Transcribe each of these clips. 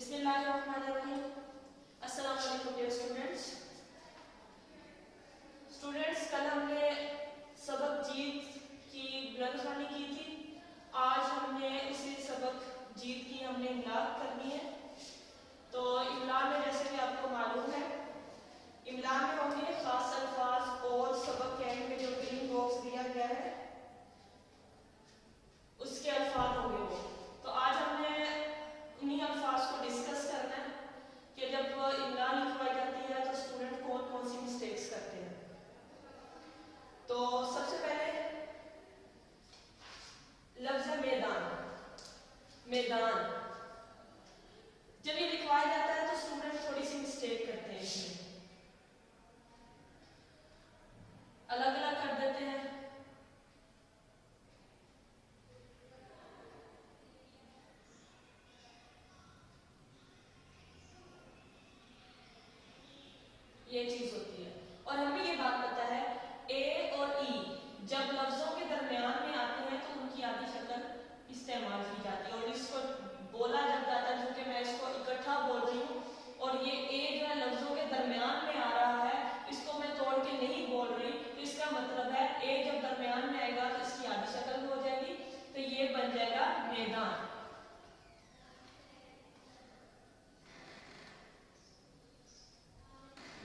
बिस्मिल्लाहिर्रहमानिर्रहीम। अस्सलाम वालेकुम डियर स्टूडेंट्स। कल हमने सबक जीत की बुलंदख्वानी की थी। आज हमने उसी सबक जीत की हमने इमला करनी है। तो इमला में जैसे कि आपको मालूम है, इमला में होंगे खास अल्फाज और सबक के एंड में जो ग्रीन बॉक्स दिया गया है उसके अल्फाज होंगे वो। तो आज हमने उन्हीं अल्फाज को डिस्कस करना है कि जब इमला लिखवाई जाती है तो स्टूडेंट कौन कौन सी मिस्टेक्स करते हैं। तो सबसे पहले लफ्ज़ है मैदान। मैदान जब ये लिखवाया जाता है तो स्टूडेंट थोड़ी सी मिस्टेक करते हैं, इसमें अलग अलग कर देते हैं। ये चीज होती है। और हमें ये बात पता है ए और ई जब लफ्जों के दरमियान में आते हैं तो उनकी आधी शक्ल इस्तेमाल की जाती है और इसको बोला जब जाता है, क्योंकि मैं इसको इकट्ठा बोल रही हूँ और ये ए जो है लफ्जों के दरमियान में आ रहा है, इसको मैं तोड़ के नहीं बोल रही, तो इसका मतलब है ए जब दरमियान में आएगा तो इसकी आधी शक्ल हो जाएगी, तो ये बन जाएगा मैदान।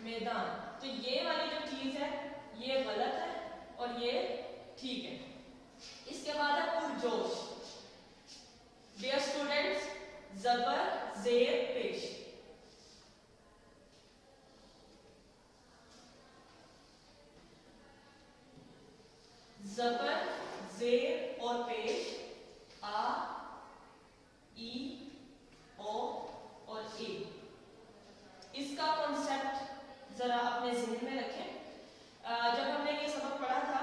मैदान। तो ये वाली जो चीज है ये गलत है और ये ठीक है। इसके बाद है पुरजोश। डियर स्टूडेंट्स, जबर जेर पेश। जबर जेर और पेश आ, ई, ओ और ए। इसका कॉन्सेप्ट जरा अपने ज़हन में रखें। जब हमने ये सबक पढ़ा था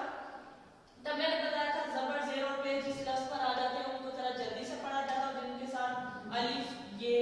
तब मैंने बताया था जबर जेर और पेश जिस लफ्ज पर आ जाते हैं उनको जरा जल्दी से पढ़ा जाता है, जिनके साथ अलिफ ये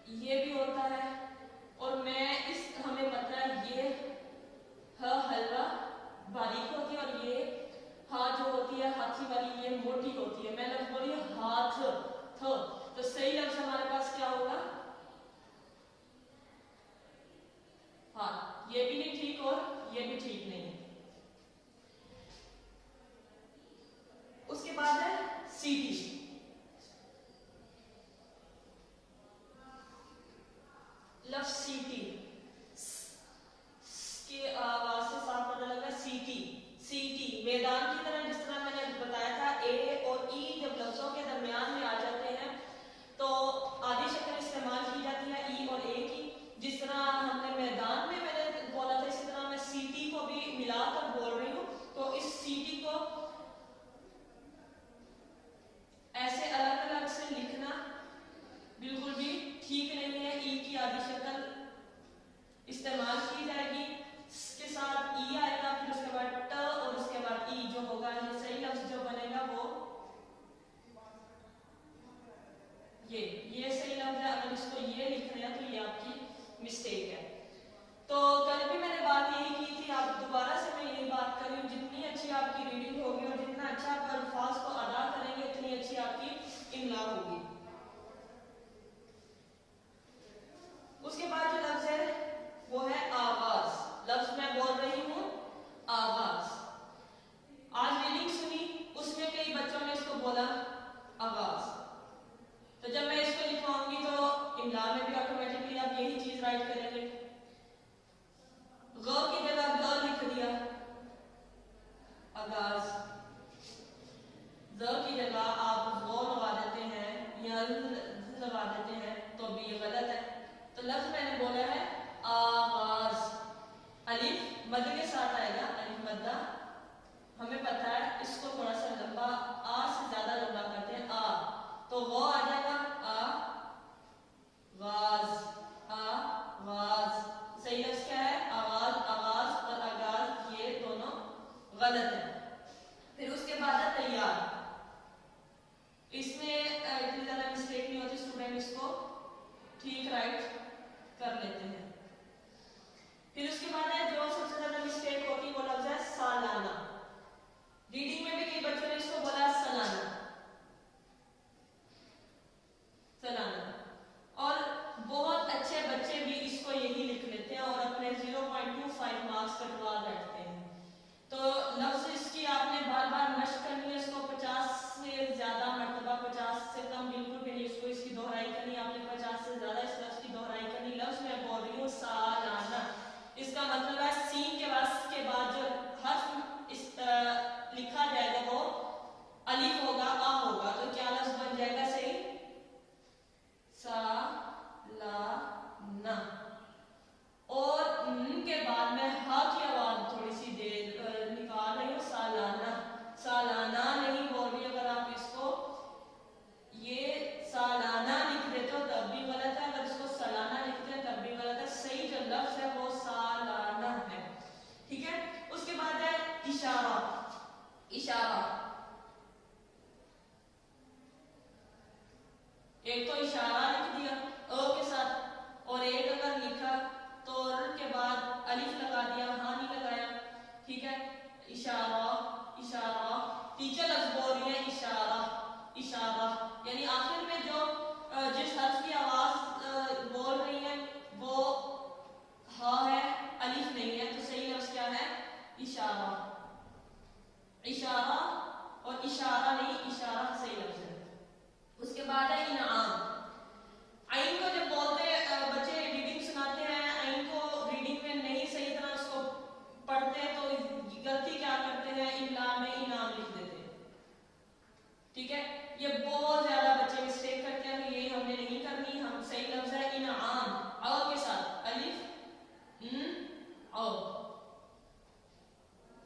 ये भी होता है। और मैं इस हमें पता है ये ह हलवा बारीक होती है और ये हा जो होती है हाथी वाली ये मोटी होती है। मैं लफ्ज बोली हाथ थ, तो सही लफ्ज हमारे पास क्या होगा? हाँ, ये भी नहीं ठीक और ये भी ठीक नहीं। उसके बाद है सीटी। लफ्ज सीटी के आवाज से साफ पता लगा सीटी। सीटी मैदान की तरह, जिस तरह मैंने बताया था ए और ई जब लफ्जों के दरमियान में आ जाते हैं तो आधी शक्ल इस्तेमाल की जाती है ई और ए की। जिस तरह हमने मैदान में मैंने बोला था, इसी तरह मैं सीटी को भी मिलाकर बोल रही हूँ। तो इस सीटी को ऐसे अलग अलग से लिखना बिल्कुल भी ठीक नहीं है। ई की आधी शक्ल इस्तेमाल की जाएगी, इसके साथ ई आएगा, फिर उसके बाद ट और उसके बाद ई जो होगा, ये सही लफ्ज जो बनेगा वो ये सही लफ्ज है। अगर इसको ये लिख रहे हैं तो ये आपकी मिस्टेक है। तो कल भी मैंने बात यही की थी, आप दोबारा से मैं यही बात कर रही हूँ, जितनी अच्छी आपकी रीडिंग होगी और जितना अच्छा आप अल्फाज को अदा करेंगे उतनी अच्छी आपकी इमला होगी। उसके बाद जो लफ्ज है वो है आवाज। लफ्ज मैं बोल रही हूँ आवाज। आज रीडिंग सुनी, उसमें कई बच्चों ने इसको बोला आवाज। तो जब मैं इसको लिखवाऊंगी तो इमला में भी ऑटोमेटिकली आप यही चीज राइट करेंगे। ग की जगह ग लिख दिया आगाज, ज की जगह आप वो लगा देते हैं या लगा देते हैं तो भी ये गलत है। तो लफ्ज मैंने बोला है आवाज। अलिफ मद के साथ आएगा, अलिफ मद्दा हमें पता है, इसको थोड़ा सा लंबा आ से ज्यादा लंबा करते हैं आ, तो वो आ जाएगा आ वाज। आवाज सही लफ्ज क्या है? आवाज। आवाज और आगाज ये दोनों गलत है। फिर उसके बाद है तैयार। इसमें इतनी ज्यादा मिस्टेक नहीं होती, स्टूडेंट इसको ठीक राइट कर लेते हैं। फिर उसके बाद है जो सबसे ज्यादा मिस्टेक होती है वो लफ्ज है सालाना। रीडिंग में भी कई बच्चों ने इसको बोला सालाना, सालाना, और बहुत अच्छे बच्चे भी इसको यही लिख लेते हैं और अपने 0.25 मार्क्स कटवा बैठते हैं। तो लफ्ज इसकी आपने बार बार मशक करनी है, इसको 50 से ज्यादा मरतबा, 50 से कम बिल्कुल भी नहीं, इसको इसकी दोहराई करनी, आपने 50 से ज्यादा इस लफ्ज की दोहराई करनी। लफ्ज मैं बोल रही हूँ सालाना, इसका मतलब है सीन के बाद जो हर्फ इस लिखा जाएगा वो अलिफ होगा, आ होगा, तो क्या लफ्ज बन जाएगा सही? सालाना। और के बाद में हा की आवाज थोड़ी सी देर निकाल रही हूँ, सालाना। सालाना नहीं बोल रही, अगर आप इसको ये सालाना लिख देते हो तब भी गलत है, अगर इसको सालाना लिखते हैं तब भी गलत है। सही जो लफ्ज है वो सालाना है, ठीक है। उसके बाद है इशारा। इशारा एक तो इशारा लिख दिया अ के साथ, और एक अगर लिखा तो र के बाद अलिफ लगा दिया, हाँ नहीं लगाया, ठीक है। इशारा, इशारा, टीचर लफ्ज बोल रही है इशारा, इशारा, यानी आखिर में जो जिस हर्फ की आवाज बोल रही है वो हा है, अलिफ नहीं है, तो सही लफ्ज क्या है? इशारा। इशारा और इशारा नहीं, इशारा सही लफ्ज है। उसके बाद है इनाम। आइन को जब बोलते बच्चे रीडिंग सुनाते हैं, आइन को रीडिंग में नहीं सही तरह उसको पढ़ते हैं तो गलती क्या करते हैं? इमला में इनाम लिख देते हैं, ठीक है। ये बहुत ज्यादा बच्चे मिस्टेक करते हैं, ये हमने नहीं करनी। हम सही लफ्ज है इनाम, अ के साथ अलिफ औ,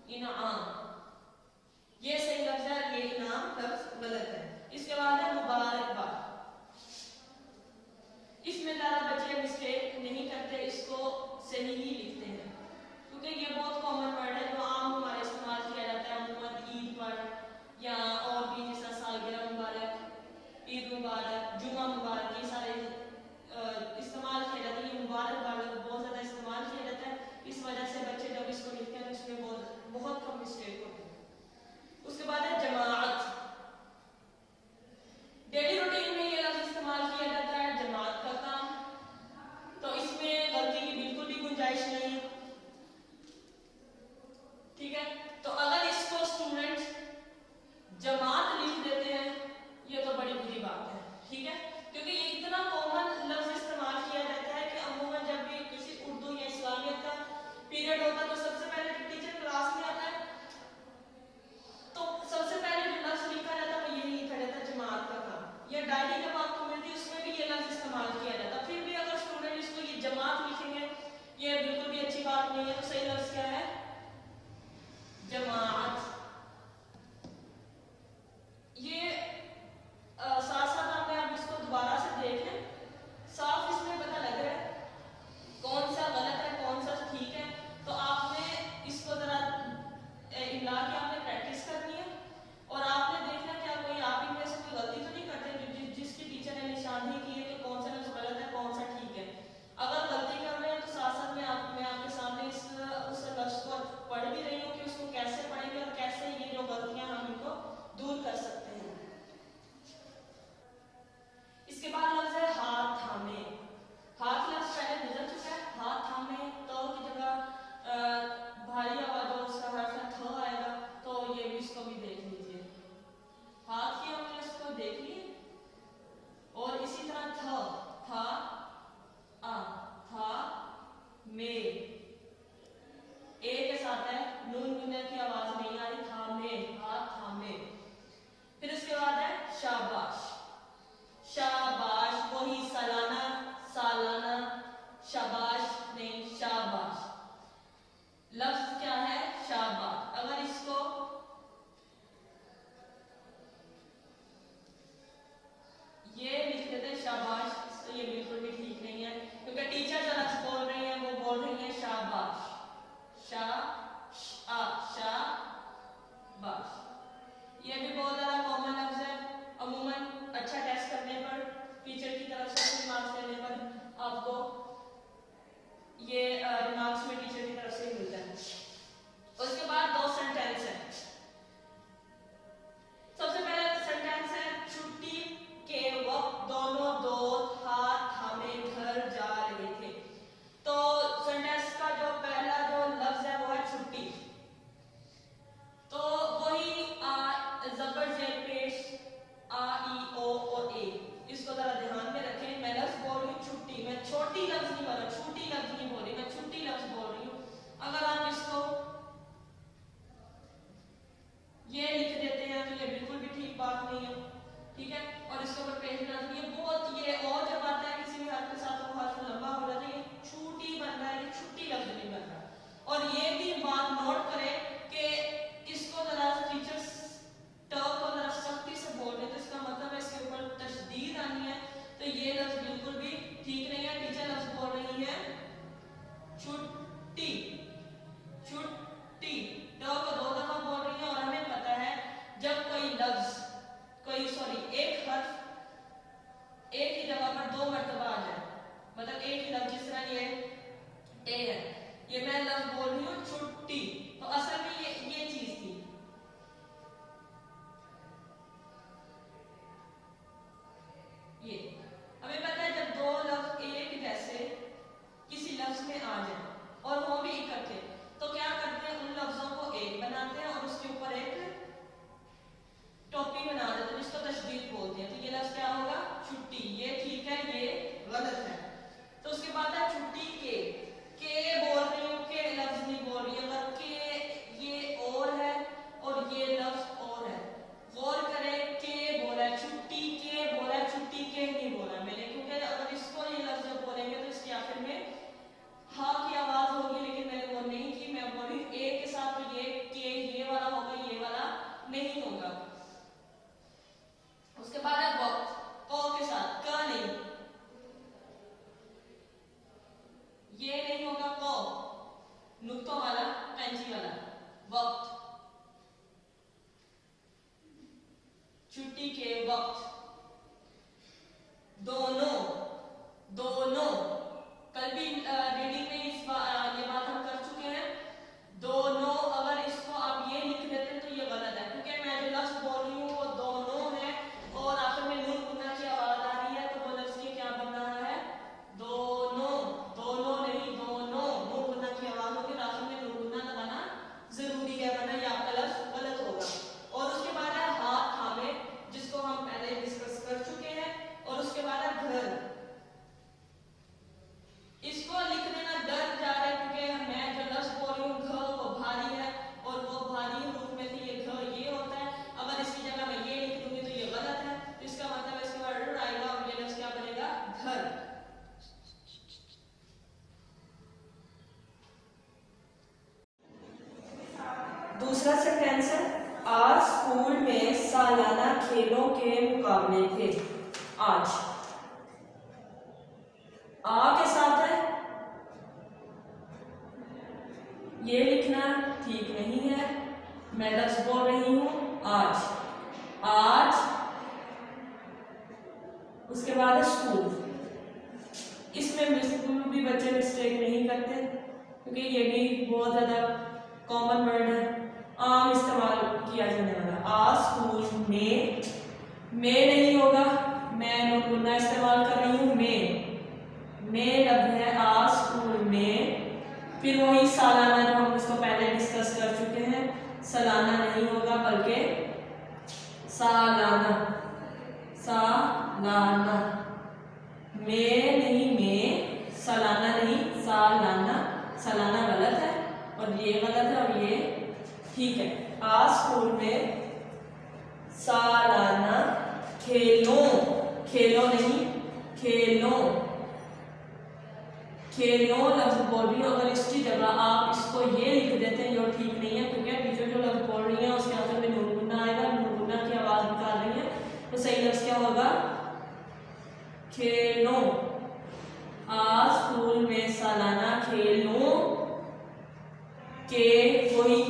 इनाम, ये सही लफ्ज है, ये इनाम लफ्ज गलत है। इसके बाद है मुबारकबाद। इसमें ज्यादा बच्चे मिस्टेक नहीं करते, इसको सही ही लिखते हैं, क्योंकि ये बहुत कॉमन वर्ड है जो आम हमारे इस्तेमाल किया जाता है मोहम्मद ईद पर या और भी, जैसा सालगिरह मुबारक, ईद मुबारक, जुमा मुबारक, ये सारे इस्तेमाल किया जाता। फिर भी अगर स्टूडेंट इसको ये जमात लिखेंगे, ये बिल्कुल भी अच्छी बात नहीं है। तो सही लफ्ज क्या है? जमात। ये साथ साथ आपने आप इसको दोबारा से देख लें, साफ इसमें पता लग रहा है कौन सा गलत है कौन सा ठीक है। तो आपने इसको जरा इमला की आपने प्रैक्टिस करनी है और आपने देखना क्या कोई आप इनमें से कोई गलती तो नहीं करते जिसकी टीचर ने निशानदेही की है कि कौन सा लफ्ज गलत है कौन सा ठीक है। अगर गलती कर रहे हैं तो साथ साथ मैं आपके सामने उस लफ्ज को पढ़ भी रही हूँ कि उसको कैसे पढ़ेंगे और कैसे ये जो गलतियां हम इनको दूर कर सकते हैं। इसके बाद लफ्ज है हाथ थामे। हाथ लफ्ज पहले गुजर चुका है। हाथ थामे तो की जगह भारी आवाज और उसका हर्फ है थ आएगा, तो ये भी इसको भी देख लीजिए। हाथ की हमने इसको देख लिए और इसी तरह थ, था, आ, था, में ए के साथ है, नून गुने की आवाज नहीं आ रही, था में, हाथ थामे। फिर उसके बाद है शाबाश। शाबाश, वही सालाना, सालाना, शाबाश नहीं शाबाश। लफ्ज क्या है? शाबाश। अगर इसको ये लिख देते हैं शाबाश, तो ये बिल्कुल भी ठीक नहीं है क्योंकि टीचर जो लफ्ज बोल रही है वो बोल रही है शाबाश। शा आ शाबाश। ये भी बहुत ज्यादा कॉमन लफ्ज है। अमूमन अच्छा टेस्ट करने पर टीचर की तरफ से अच्छे मार्क्स देने पर आपको ये रिमार्क्स में टीचर की तरफ से मिलता है। उसके बाद दो सेंटेंस है। सबसे पहला सेंटेंस है छुट्टी के वक्त दोनों दोस्त हाथ थामे घर जा रहे थे। तो सेंटेंस का जो पहला जो लफ्ज है वो है छुट्टी। तो वही जबर जेर पेश आ ई ओ और ए, इसको जरा ध्यान में रखें। मैं लफ्ज बोल रही हूँ छुट्टी, मैं छोटी लफ्ज नहीं बोल रही, छोटी लफ्ज नहीं बोल रही, मैं छुट्टी लफ्ज बोल रही हूँ। अगर आप इसको ये लिख देते हैं तो ये बिल्कुल भी ठीक बात नहीं है, ठीक है। और इसके ऊपर पेश ना, ये बहुत ये और जब आता है किसी भी हर्फ के साथ वो हर्फ लंबा हो जाता है, ये छुट्टी बन रहा है, ये छुट्टी लफ्ज नहीं बन रहा। और ये भी बात नोट करें कि इसको जरा टीचर्स ट को जरा सख्ती से बोल रहे, तो इसका मतलब है इसके ऊपर तशदीद आनी है, तो ये लफ्ज बिल्कुल भी ठीक नहीं है। टीचर लफ्ज बोल रही है छुट्टी, छुट्टी, ट को दो दफा बोल रही है। और हमें पता है जब कोई लफ्ज एक हर्फ एक ही जगह पर दो मर्तबा आ जाए, मतलब एक ही लफ्ज, जिस तरह ये टे है, ये मैं लफ्ज बोल रही हूँ छुट्टी, तो असल में ये चीज थी। ये हमें पता है जब दो लफ्ज एक जैसे दूसरा सेंटेंस है आज स्कूल में सालाना खेलों के मुकाबले थे। आज आ के साथ है, ये लिखना ठीक नहीं है। मैं लफ्ज बोल रही हूं आज, आज उसके बाद है स्कूल। इसमें बिल्कुल भी बच्चे मिस्टेक नहीं करते क्योंकि ये भी बहुत ज्यादा कॉमन वर्ड है, आम इस्तेमाल किया जाने वाला। आज स्कूल में नहीं होगा, मैं गुना इस्तेमाल कर रही हूँ में लफ्ज है आज स्कूल में। फिर वही सालाना जो हम इसको पहले डिस्कस कर चुके हैं, सालाना नहीं होगा बल्कि सालाना, सालाना में नहीं, में सालाना नहीं, सालाना। सालाना गलत है और ये गलत है और ये ठीक है। आज स्कूल में सालाना खेलों, खेलों नहीं खेलों, खेलों लफ्ज बोल रही हूँ। अगर इसकी जगह आप इसको ये लिख देते हैं जो ठीक नहीं है, क्योंकि टीचर जो लफ्ज बोल रही है उसके आंसर में नून गुना आएगा, नून गुना की आवाज निकाल रही है, तो सही लफ्ज क्या होगा खेलों। आज स्कूल में सालाना खेलों के, वही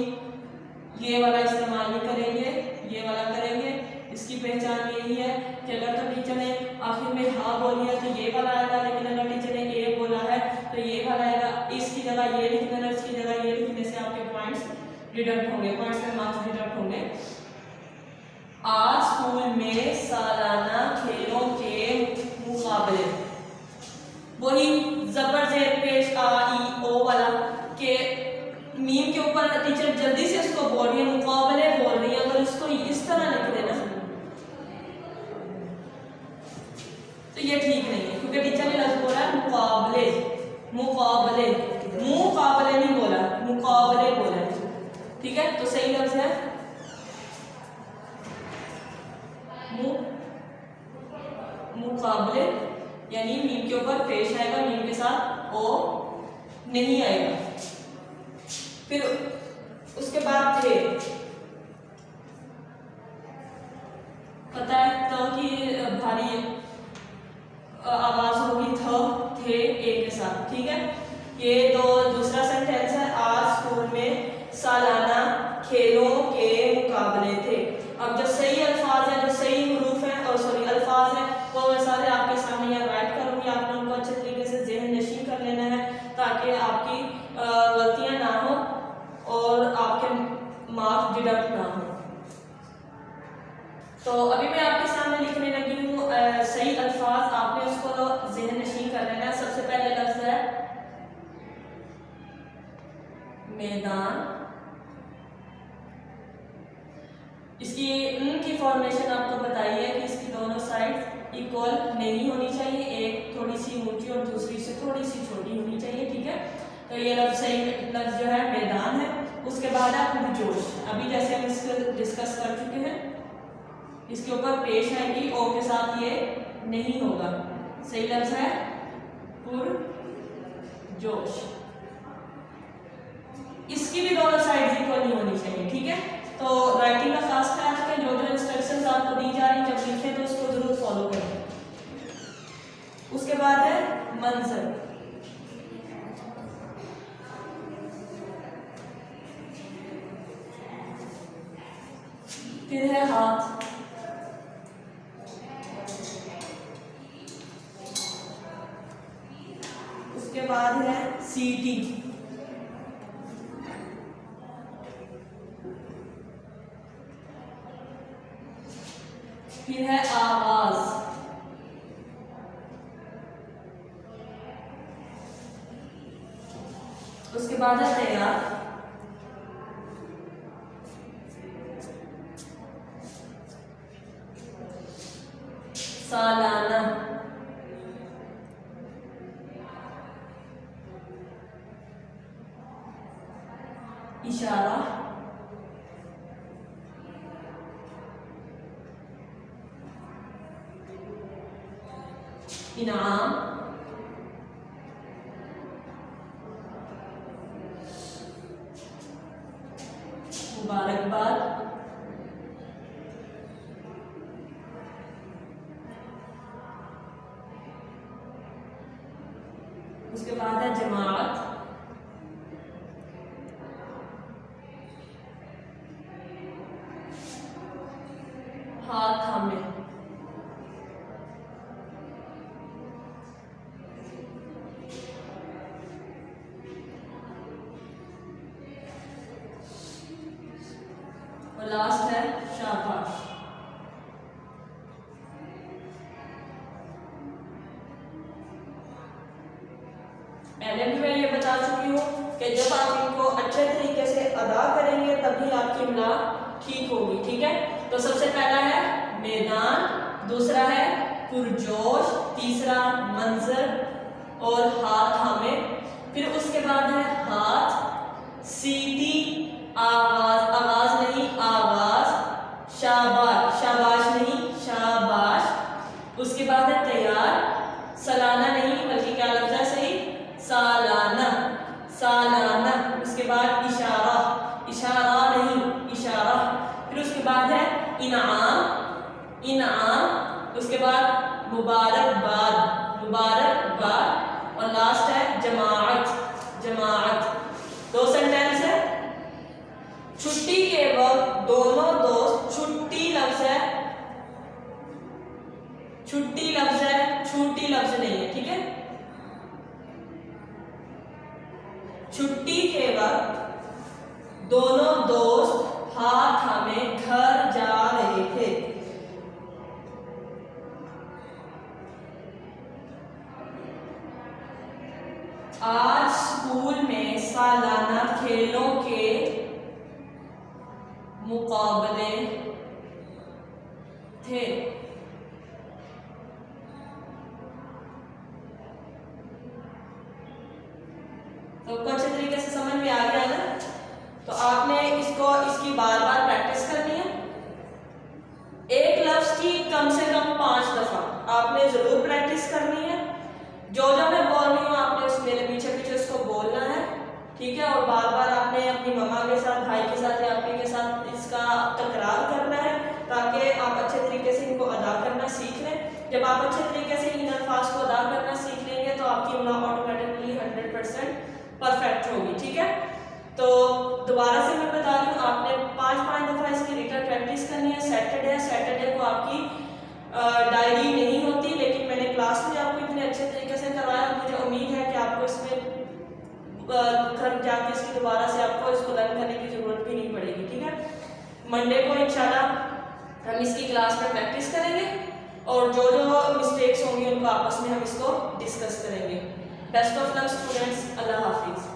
ये वाला इस्तेमाल नहीं करेंगे, ये वाला करेंगे। इसकी पहचान यही है कि अगर तो टीचर ने आखिर में हाँ बोली है तो ये वाला आएगा, लेकिन अगर टीचर ने ए बोला है तो ये वाला आएगा। इसकी जगह ये लिख देना, इसकी जगह ये लिखने से आपके पॉइंट्स डिडक्ट होंगे, पॉइंट्स में मार्क्स डिडक्ट होंगे। आज स्कूल में सालाना खेलों के मुकाबले, वही जबर जेर पेश आ ई ओ वाला के मीम के ऊपर टीचर जल्दी से इसको बोल रही है, मुकाबले बोल रही है। अगर इसको इस तरह लिख देना तो ये ठीक नहीं है, क्योंकि टीचर ने लफ्ज बोला मुकाबले, मुकाबले, मुकाबले नहीं बोला, मुकाबले बोला है। ठीक है, तो सही लफ्ज है मुकाबले, यानी मीम के ऊपर पेश आएगा, मीम के साथ ओ नहीं आएगा। फिर उसके बाद थे, पता है तो कि भारी आवाज होगी थे ए के साथ। ठीक है, ये दूसरा सेंटेंस है आज स्कूल में सालाना खेलों के मुकाबले थे। अब जो सही अल्फाज है, जो सही हुरूफ है और सॉरी अल्फाज है, वो मैं सारे आपके सामने यहाँ राइट करूँगी। आपने उनको अच्छे तरीके से ज़हन नशीं कर लेना है ताकि आपकी गलतियाँ ना हो और आपके मार्क्स डिडक्ट ना हो। तो अभी मैं आपके सामने लिखने लगी हूँ सही अल्फाज, आपने उसको ज़हन नशीं कर लेना है। सबसे पहले लफ्ज है मैदान। इसकी उनकी फॉर्मेशन आपको बताई है कि इसकी दोनों साइड इक्वल नहीं होनी चाहिए, एक थोड़ी सी ऊंची और दूसरी से थोड़ी सी छोटी होनी चाहिए। ठीक है, तो ये लफ्ज सही लफ्ज जो है मैदान है। उसके बाद है पुरजोश। अभी जैसे हम इसको डिस्कस कर चुके हैं, इसके ऊपर पेश आएगी ओ के साथ, ये नहीं होगा। सही लफ्ज है पुरजोश। इसकी भी दोनों साइड इक्वल नहीं होनी चाहिए। ठीक है, तो राइटिंग का खास ख्याल रखें, जो इंस्ट्रक्शंस आपको दी जा रही जब लिखें तो उसको जरूर फॉलो करें। उसके बाद है मंजर। फिर है हाथ, उसके बाद है सीटी, फिर है आवाज, उसके बाद है तैयार, सालाना, इशारा, इनाम, मुबारकबाद। उसके बाद है जमात, हाथ थामे। और लास्ट है शाबाश। पहले भी मैं ये बता चुकी हूँ कि जब आप इनको अच्छे तरीके से अदा करेंगे तभी आपकी इमला ठीक होगी, ठीक है। तो सबसे पहला है मैदान, दूसरा है पुरजोश, तीसरा मंजर और हाथ थामे। फिर उसके बाद है हाथ, सीधी, आवाज, आवाज नहीं आवाज, शाबाश, शाबाश नहीं शाबाश। उसके बाद है तैयार, सालाना नहीं बल्कि क्या लफ्ज़ है सही, सालाना, सालाना। उसके बाद इशारा, इशारा नहीं इशारा। फिर उसके बाद है इनाम, इनाम। उसके बाद मुबारकबाद, मुबारकबाद। और लास्ट है जमाअत, जमाअत। 2 सेंटेंस है। छुट्टी के वक्त दोनों दोस्त, छुट्टी लफ्ज है, छुट्टी लफ्ज है, छुट्टी लफ्ज नहीं है, ठीक है। छुट्टी के वक्त दोनों दोस्त हाथ थामे घर जा रहे थे। आज स्कूल में सालाना खेलों के मुकाबले थे। तो अच्छे तरीके से समझ में आ गया ना। तो आपने इसकी बार बार प्रैक्टिस करनी है। एक लफ्ज की कम से कम 5 दफा आपने जरूर प्रैक्टिस करनी है। जो मैं बोल रही हूँ आपने मेरे पीछे पीछे उसको बोलना है, ठीक है। और बार बार आपने अपनी मम्मा के साथ, भाई के साथ या अपने के साथ इसका तकरार करना है ताकि आप अच्छे तरीके से इनको अदा करना सीख लें। जब आप अच्छे तरीके से इन अल्फाज को अदा करना सीख लेंगे तो आपकी इमला ऑटोमेटिकली 100% परफेक्ट होगी, ठीक है। तो दोबारा से मैं बता रही हूँ, आपने 5-5 दफा इसकी रिटन प्रैक्टिस करनी है। सैटरडे को आपकी डायरी नहीं होती, लेकिन मैंने क्लास में आपको इतने अच्छे तरीके से करवाया, मुझे उम्मीद है कि आपको इसमें घर जाके इसकी दोबारा से आपको इसको लर्न करने की जरूरत भी नहीं पड़ेगी, ठीक है। मंडे को इंशाल्लाह हम इसकी क्लास में प्रैक्टिस करेंगे और जो मिस्टेक्स होंगी उनको आपस में हम इसको डिस्कस करेंगे। Best of luck students, Allah Hafiz.